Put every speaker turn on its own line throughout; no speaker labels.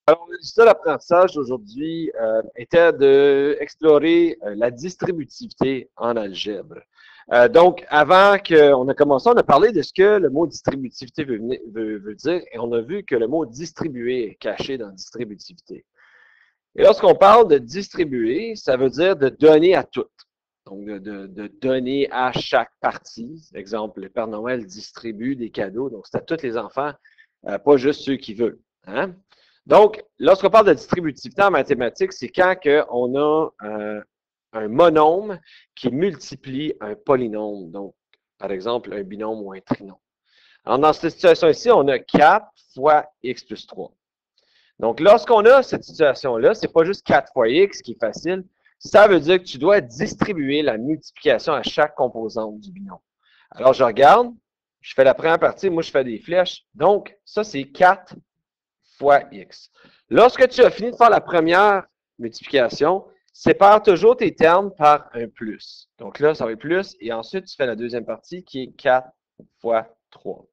Alors, le résultat d'apprentissage d'aujourd'hui était d'explorer la distributivité en algèbre. Donc, avant qu'on a commencé, on a parlé de ce que le mot distributivité veut dire et on a vu que le mot distribuer est caché dans distributivité. Et lorsqu'on parle de distribuer, ça veut dire de donner à toutes. Donc, de donner à chaque partie. Exemple, le Père Noël distribue des cadeaux. Donc, c'est à tous les enfants, pas juste ceux qui veulent. Hein? Donc, lorsqu'on parle de distributivité en mathématiques, c'est quand on a un monôme qui multiplie un polynôme. Donc, par exemple, un binôme ou un trinôme. Alors, dans cette situation ici, on a 4 fois x plus 3. Donc, lorsqu'on a cette situation-là, c'est pas juste 4 fois x qui est facile. Ça veut dire que tu dois distribuer la multiplication à chaque composante du binôme. Alors, je regarde, je fais la première partie, moi, je fais des flèches. Donc, ça, c'est 4 fois x. Lorsque tu as fini de faire la première multiplication, sépare toujours tes termes par un plus. Donc là, ça va être plus, et ensuite, tu fais la deuxième partie qui est 4 fois 3.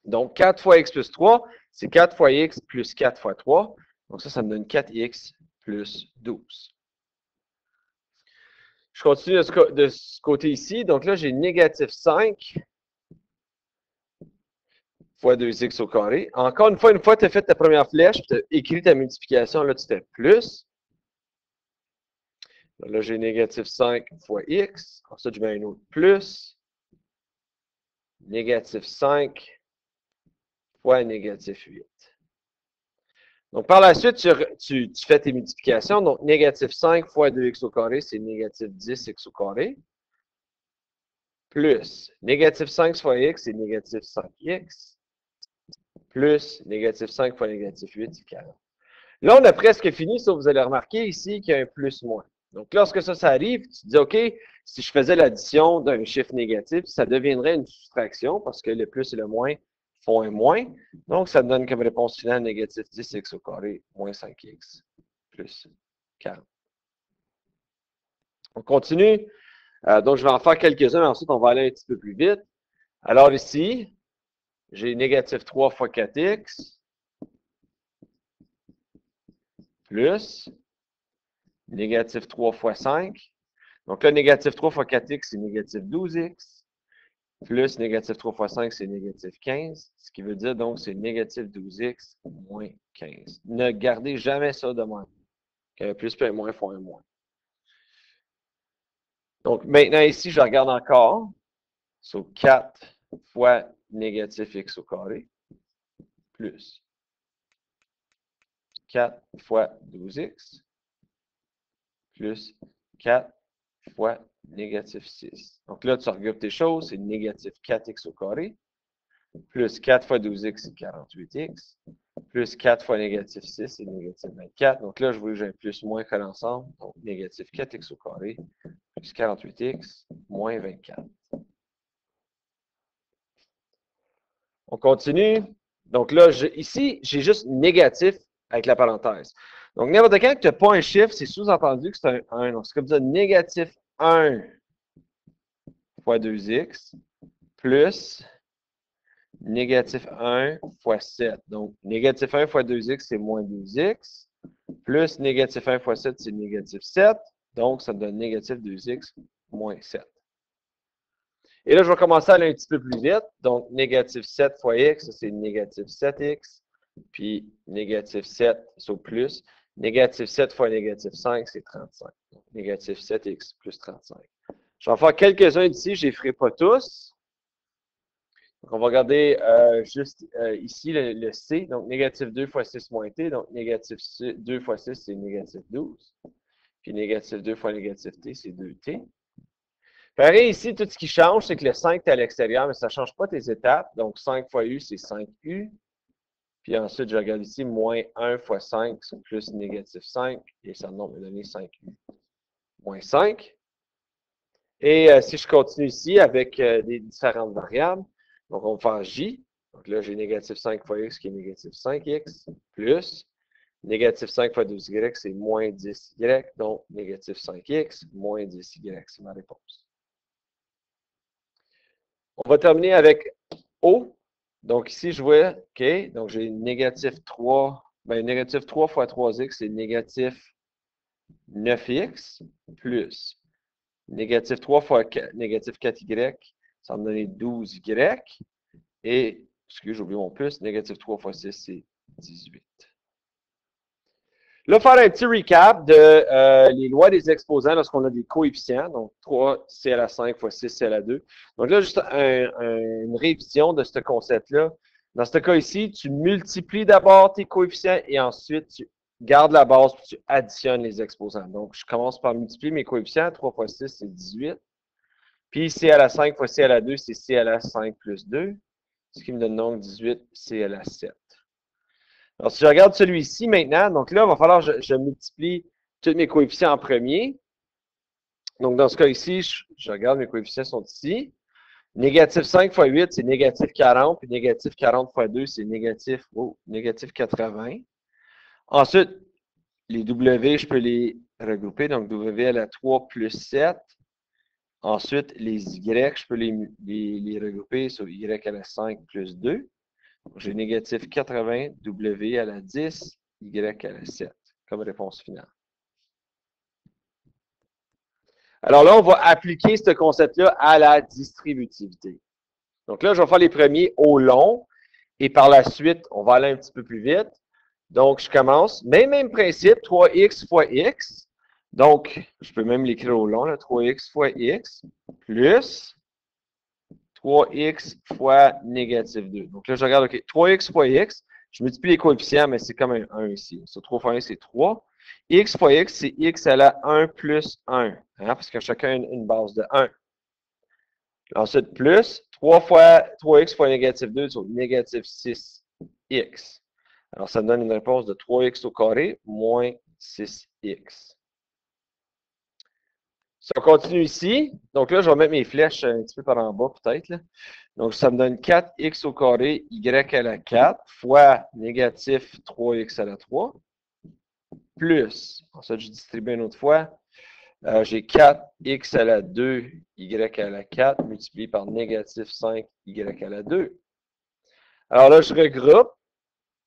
Donc, 4 fois x plus 3, c'est 4 fois x plus 4 fois 3. Donc ça me donne 4x plus 12. Je continue de ce côté ici. Donc là, j'ai négatif 5 fois 2x au carré. Encore une fois tu as fait ta première flèche, tu as écrit ta multiplication, là, tu fais plus. Là, j'ai négatif 5 fois x. Ensuite, je mets un autre plus. Négatif 5 fois négatif 8. Donc, par la suite, tu fais tes multiplications. Donc, négatif 5 fois 2x au carré, c'est négatif 10x au carré. Plus négatif 5 fois x, c'est négatif 5x. Plus négatif 5 fois négatif 8, c'est 40. Là, on a presque fini, sauf que vous allez remarquer ici qu'il y a un plus-moins. Donc, lorsque ça arrive, tu te dis, OK, si je faisais l'addition d'un chiffre négatif, ça deviendrait une soustraction parce que le plus et le moins font un moins. Donc, ça donne comme réponse finale négatif 10x au carré moins 5x plus 40. On continue. Donc, je vais en faire quelques-uns, mais ensuite, on va aller un petit peu plus vite. Alors ici, j'ai négatif 3 fois 4x plus négatif 3 fois 5. Donc là, négatif 3 fois 4x, c'est négatif 12x. Plus négatif 3 fois 5, c'est négatif 15. Ce qui veut dire, donc, c'est négatif 12x moins 15. Ne gardez jamais ça de même. Qu'un plus et un moins font un moins. Donc, maintenant, ici, je regarde encore. Sur 4 fois négatif x au carré. Plus 4 fois 12x. Plus 4 fois négatif 6. Donc là, tu regroupes tes choses, c'est négatif 4x au carré, plus 4 fois 12x, c'est 48x, plus 4 fois négatif 6, c'est négatif 24. Donc là, je vois que j'ai un plus moins collé ensemble, donc négatif 4x au carré, plus 48x, moins 24. On continue. Donc là, ici, j'ai juste négatif avec la parenthèse. Donc, n'importe quand que tu n'as pas un chiffre, c'est sous-entendu que c'est un 1. Donc, c'est comme ça, négatif 1 fois 2x plus négatif 1 fois 7. Donc, négatif 1 fois 2x, c'est moins 2x. Plus négatif 1 fois 7, c'est négatif 7. Donc, ça me donne négatif 2x moins 7. Et là, je vais commencer à aller un petit peu plus vite. Donc, négatif 7 fois x, c'est négatif 7x. Puis, négatif 7, c'est plus. Négatif 7 fois négatif 5, c'est 35. Donc, négatif 7x plus 35. Je vais en faire quelques-uns d'ici, je ne les ferai pas tous. Donc, on va regarder juste ici le C. Donc, négatif 2 fois 6 moins T. Donc, négatif 2 fois 6, c'est négatif 12. Puis, négatif 2 fois négatif T, c'est 2T. Pareil, ici, tout ce qui change, c'est que le 5 est à l'extérieur, mais ça ne change pas tes étapes. Donc, 5 fois U, c'est 5U. Puis ensuite, je regarde ici, moins 1 fois 5, c'est plus négatif 5. Et ça me donner 5U moins 5. Et si je continue ici avec des différentes variables, donc on va faire J. Donc là, j'ai négatif 5 fois X qui est négatif 5X, plus négatif 5 fois 2Y, c'est moins 10Y, donc négatif 5X, moins 10Y, c'est ma réponse. On va terminer avec O. Donc ici, je vois, OK, donc j'ai négatif 3 ben, négatif 3 fois 3x, c'est négatif 9x plus négatif 3 fois négatif 4y, ça va me donner 12y. Et, excusez, j'ai oublié mon plus, négatif 3 fois 6, c'est 18. Là, faire un petit recap de les lois des exposants lorsqu'on a des coefficients. Donc, 3C à la 5 fois 6C à la 2. Donc là, juste une révision de ce concept-là. Dans ce cas ici, tu multiplies d'abord tes coefficients et ensuite tu gardes la base et tu additionnes les exposants. Donc, je commence par multiplier mes coefficients. 3 fois 6, c'est 18. Puis C à la 5 fois C à la 2, c'est C à la 5 plus 2. Ce qui me donne donc 18 C à la 7. Alors, si je regarde celui-ci maintenant, donc là, il va falloir que je multiplie tous mes coefficients en premier. Donc, dans ce cas ici, je regarde, mes coefficients sont ici. Négatif 5 fois 8, c'est négatif 40. Puis négatif 40 fois 2, c'est négatif, négatif 80. Ensuite, les W, je peux les regrouper. Donc, W à la 3 plus 7. Ensuite, les Y, je peux les regrouper sur Y à la 5 plus 2. J'ai négatif 80, W à la 10, Y à la 7, comme réponse finale. Alors là, on va appliquer ce concept-là à la distributivité. Donc là, je vais faire les premiers au long, et par la suite, on va aller un petit peu plus vite. Donc, je commence, même principe, 3x fois x. Donc, je peux même l'écrire au long, là, 3x fois x, plus 3x fois négatif 2. Donc là, je regarde, OK, 3x fois x, je multiplie les coefficients, mais c'est comme un 1 ici. So, 3 fois 1, c'est 3. X fois x, c'est x à la 1 plus 1, hein, parce que chacun a une base de 1. Ensuite, plus 3x fois négatif 2, c'est négatif 6x. Alors, ça me donne une réponse de 3x au carré moins 6x. Si on continue ici, donc là, je vais mettre mes flèches un petit peu par en bas, peut-être. Donc, ça me donne 4x au carré, y à la 4, fois négatif 3x à la 3, plus, ensuite, je distribue une autre fois, j'ai 4x à la 2, y à la 4, multiplié par négatif 5, y à la 2. Alors là, je regroupe.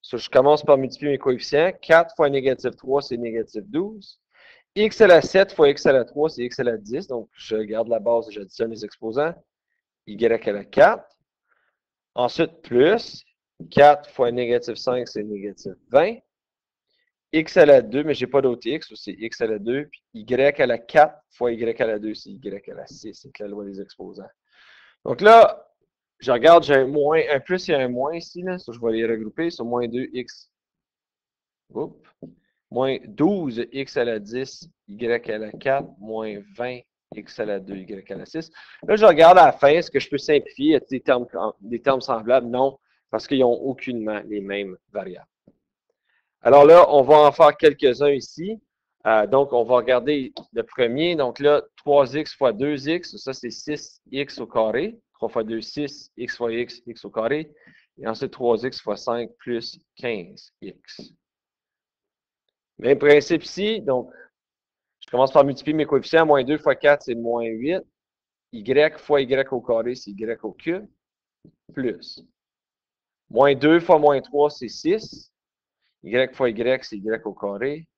Je commence par multiplier mes coefficients. 4 fois négatif 3, c'est négatif 12. X à la 7 fois x à la 3, c'est x à la 10. Donc, je garde la base et j'additionne les exposants. Y à la 4. Ensuite, plus 4 fois négatif 5, c'est négatif 20. X à la 2, mais je n'ai pas d'autre x, c'est x à la 2. Puis y à la 4 fois y à la 2, c'est y à la 6. C'est la loi des exposants. Donc là, je regarde, j'ai un plus et un moins ici. Là, je vais les regrouper. C'est moins 2x. Oups. Moins 12x à la 10, y à la 4, moins 20 x à la 2, y à la 6. Là, je regarde à la fin, est-ce que je peux simplifier? Y a des termes semblables? Non, parce qu'ils n'ont aucunement les mêmes variables. Alors là, on va en faire quelques-uns ici. Donc, on va regarder le premier. Donc là, 3x fois 2x, ça c'est 6x au carré. 3 fois 2, 6, x fois x, x au carré. Et ensuite, 3x fois 5 plus 15x. Même principe ici. Donc, je commence par multiplier mes coefficients. Moins 2 fois 4, c'est moins 8. Y fois y au carré, c'est y au cube. Plus. Moins 2 fois moins 3, c'est 6. Y fois y, c'est y au carré.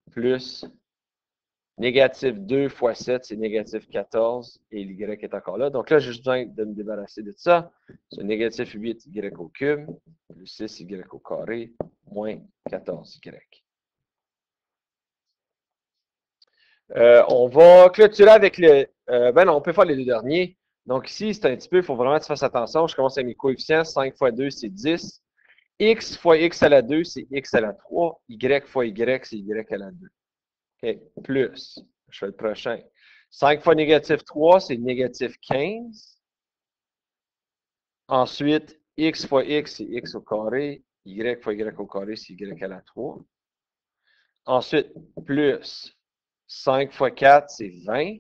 Plus. Négatif 2 fois 7, c'est négatif 14. Et l'y est encore là. Donc là, j'ai juste besoin de me débarrasser de ça. C'est négatif 8 y au cube. Plus 6 y au carré. Moins 14 y. On va clôturer avec le... ben non, on peut faire les deux derniers. Donc ici, c'est un petit peu, il faut vraiment que tu fasses attention. Je commence avec mes coefficients. 5 fois 2, c'est 10. X fois x à la 2, c'est x à la 3. Y fois y, c'est y à la 2. OK. Plus. Je fais le prochain. 5 fois négatif 3, c'est négatif 15. Ensuite, x fois x, c'est x au carré. Y fois y au carré, c'est y à la 3. Ensuite, plus 5 fois 4, c'est 20.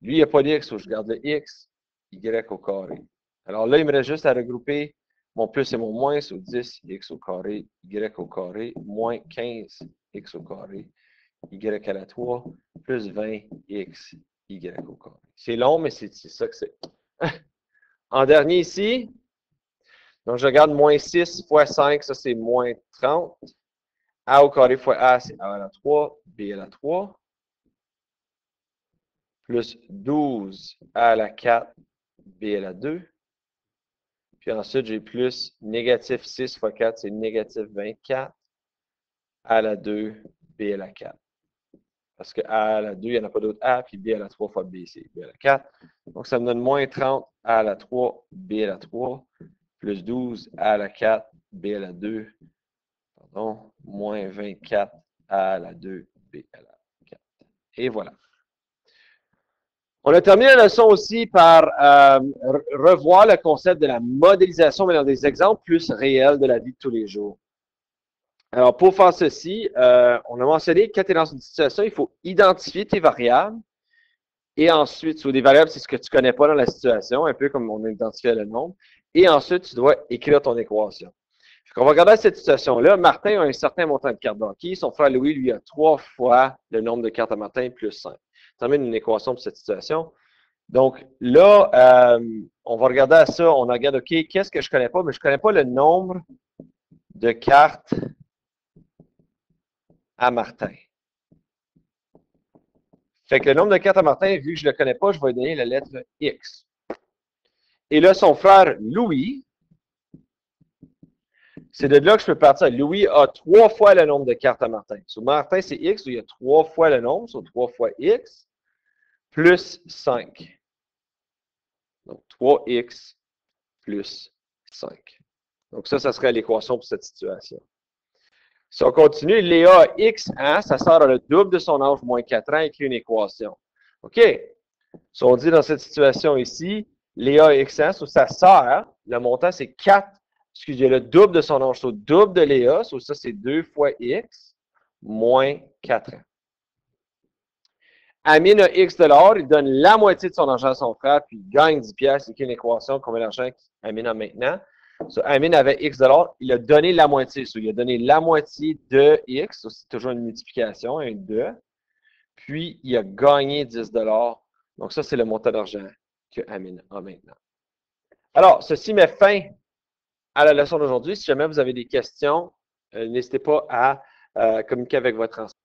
Lui, il n'y a pas d'x, donc je garde le x, y au carré. Alors là, il me reste juste à regrouper mon plus et mon moins sur 10, x au carré, y au carré, moins 15, x au carré, y à la 3, plus 20, x, y au carré. C'est long, mais c'est ça que c'est. En dernier ici, donc je regarde moins 6 fois 5, ça c'est moins 30. A au carré fois A, c'est A à la 3, B à la 3. Plus 12 A à la 4, B à la 2. Puis ensuite, j'ai plus négatif 6 fois 4, c'est négatif 24. A à la 2, B à la 4. Parce que A à la 2, il n'y en a pas d'autre A, puis B à la 3 fois B, c'est B à la 4. Donc, ça me donne moins 30 A à la 3, B à la 3, plus 12 A à la 4, B à la 2, pardon, moins 24 A à la 2, B à la 4. Et voilà. On a terminé la leçon aussi par revoir le concept de la modélisation, mais dans des exemples plus réels de la vie de tous les jours. Alors, pour faire ceci, on a mentionné que quand tu es dans une situation, il faut identifier tes variables. Et ensuite, sur des variables, c'est ce que tu ne connais pas dans la situation, un peu comme on a identifié le nombre. Et ensuite, tu dois écrire ton équation. On va regarder cette situation-là. Martin a un certain montant de cartes banquiers. Son frère Louis, lui, a 3 fois le nombre de cartes à Martin plus 5. Ça amène une équation pour cette situation. Donc là, on va regarder à ça. On regarde, OK, qu'est-ce que je ne connais pas? Mais je ne connais pas le nombre de cartes à Martin. Fait que le nombre de cartes à Martin, vu que je ne le connais pas, je vais lui donner la lettre X. Et là, son frère Louis, c'est de là que je peux partir. Louis a 3 fois le nombre de cartes à Martin. Sur Martin, c'est X, il y a 3 fois le nombre, sur 3 fois X, plus 5. Donc, 3X plus 5. Donc, ça serait l'équation pour cette situation. Si on continue, Léa a X ans, ça sort à le double de son âge, moins 4 ans, écrit une équation. OK. Si on dit dans cette situation ici, Léa a X ans, sa sœur, le montant, c'est 4. Excusez, le double de son âge, c'est le double de Léa, ça, c'est 2 fois X, moins 4 ans. Amine a X $, il donne la moitié de son argent à son frère, puis il gagne 10 piastres. C'est une équation, combien d'argent Amine a maintenant. Amine avait X $, il a donné la moitié. Il a donné la moitié de X, c'est toujours une multiplication, un 2. Puis, il a gagné 10 $. Donc, ça, c'est le montant d'argent que Amine a maintenant. Alors, ceci met fin à la leçon d'aujourd'hui. Si jamais vous avez des questions, n'hésitez pas à communiquer avec votre enseignant.